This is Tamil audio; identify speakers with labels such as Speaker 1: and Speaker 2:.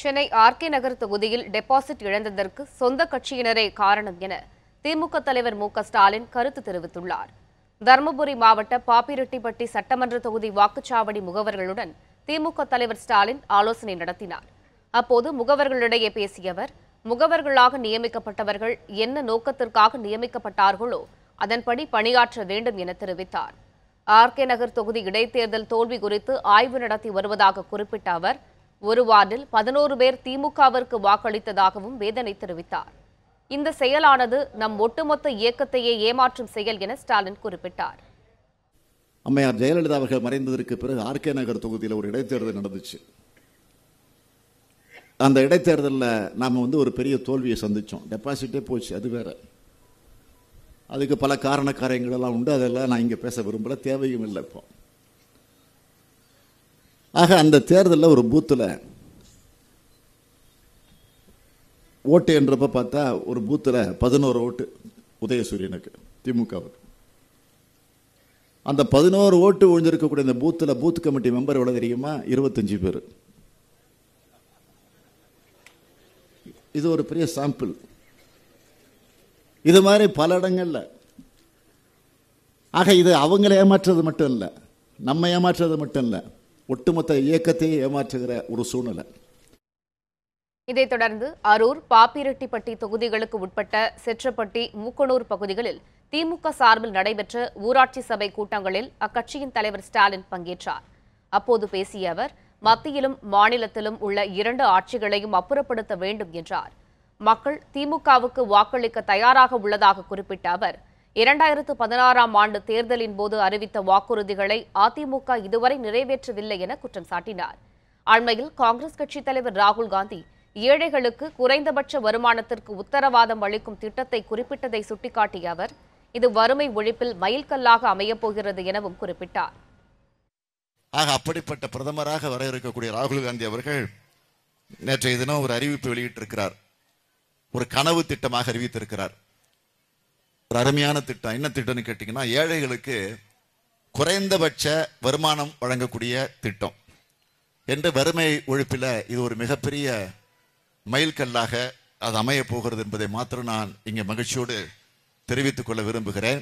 Speaker 1: சென்னை ஆர்கே நகர் தொகுதியில் டெபாசிட் இழந்ததற்கு சொந்த கட்சியினரே காரணம் என திமுக தலைவர் மு.க.ஸ்டாலின் கருத்து தெரிவித்துள்ளார். தருமபுரி மாவட்ட பாப்பிரெட்டிப்பட்டி சட்டமன்ற தொகுதி வாக்குச்சாவடி முகவர்களுடன் திமுக தலைவர் ஸ்டாலின் ஆலோசனை நடத்தினார். அப்போது முகவர்களிடையே பேசிய அவர், முகவர்களாக நியமிக்கப்பட்டவர்கள் என்ன நோக்கத்திற்காக நியமிக்கப்பட்டார்களோ அதன்படி பணியாற்ற வேண்டும் என தெரிவித்தார். ஆர்கே நகர் தொகுதி இடைத்தேர்தல் தோல்வி குறித்து ஆய்வு நடத்தி வருவதாக குறிப்பிட்ட அவர், ஒரு வார்டில் 11 பேர் திமுகவிற்கு வாக்களித்ததாகவும் வேதனை தெரிவித்தார். இந்த செயலானது நம் ஒட்டுமொத்த இயக்கத்தையே ஏமாற்றும் செயல் என ஸ்டாலின் குறிப்பிட்டார்.
Speaker 2: அம்மையார் ஜெயலலிதா அவர்கள் மறைந்ததற்கு பிறகு ஆர்கே நகர் தொகுதியில் ஒரு இடைத்தேர்தல் நடந்துச்சு. அந்த இடைத்தேர்தலில் நாம் ஒரு பெரிய தோல்வியை சந்தித்தோம். டெபாசிட்டே போச்சு, அது வேற. அதுக்கு பல காரண காரியங்கள் எல்லாம் உண்டு. அதெல்லாம் நான் இங்கே பேச விரும்பல, தேவையும் இல்லை. இப்போ ஆக அந்த தேர்தலில் ஒரு பூத்தில் ஓட்டு என்றப்ப பார்த்தா ஒரு பூத்தில் 11 ஓட்டு உதயசூரியனுக்கு, திமுகவுக்கு. அந்த 11 ஓட்டு விழுந்திருக்கக்கூடிய இந்த பூத்தில் பூத் கமிட்டி மெம்பர் எவ்வளோ தெரியுமா? 25 பேர். இது ஒரு பெரிய சாம்பிள். இது மாதிரி பல இடங்கள்ல. ஆக இது அவங்களை ஏமாற்றுறது மட்டும் இல்லை, நம்ம ஏமாற்றுறது மட்டும் இல்லை, ஒட்டுமொத்த இயக்கத்தையே ஏமாற்றுகிற ஒரு சூழ்நிலை.
Speaker 1: இதைத் தொடர்ந்து அரூர், பாப்பிரெட்டிப்பட்டி தொகுதிகளுக்கு உட்பட்ட செற்றப்பட்டி, மூக்கனூர் பகுதிகளில் திமுக சார்பில் நடைபெற்ற ஊராட்சி சபை கூட்டங்களில் அக்கட்சியின் தலைவர் ஸ்டாலின் பங்கேற்றார். அப்போது பேசிய அவர், மத்தியிலும் மாநிலத்திலும் உள்ள 2 ஆட்சிகளையும் அப்புறப்படுத்த வேண்டும் என்றார். மக்கள் திமுகவுக்கு வாக்களிக்க தயாராக உள்ளதாக குறிப்பிட்ட அவர், 2016ஆம் ஆண்டு தேர்தலின் போது அறிவித்த வாக்குறுதிகளை அதிமுக இதுவரை நிறைவேற்றவில்லை என குற்றம் சாட்டினார். அண்மையில் காங்கிரஸ் கட்சித் தலைவர் ராகுல் காந்தி ஏழைகளுக்கு குறைந்தபட்ச வருமானத்திற்கு உத்தரவாதம் அளிக்கும் திட்டத்தை குறிப்பிட்டதை சுட்டிக்காட்டிய அவர், இது வறுமை ஒழிப்பில் மைல்கல்லாக அமையப்போகிறது எனவும் குறிப்பிட்டார்.
Speaker 2: ஆக அப்படிப்பட்ட பிரதமராக வர இருக்கக்கூடிய ராகுல் காந்தி அவர்கள் நேற்றைய தினம் ஒரு அறிவிப்பு வெளியிட்டிருக்கிறார். ஒரு கனவு திட்டமாக அறிவித்திருக்கிறார். ஒரு அருமையான திட்டம். என்ன திட்டம்னு கேட்டீங்கன்னா, ஏழைகளுக்கு குறைந்தபட்ச வருமானம் வழங்கக்கூடிய திட்டம் என்ற வறுமை ஒழிப்பில் இது ஒரு மிகப்பெரிய மைல்கல்லாக அது அமைய போகிறது என்பதை மாத்திரம் நான் இங்கே மகிழ்ச்சியோடு தெரிவித்துக் கொள்ள விரும்புகிறேன்.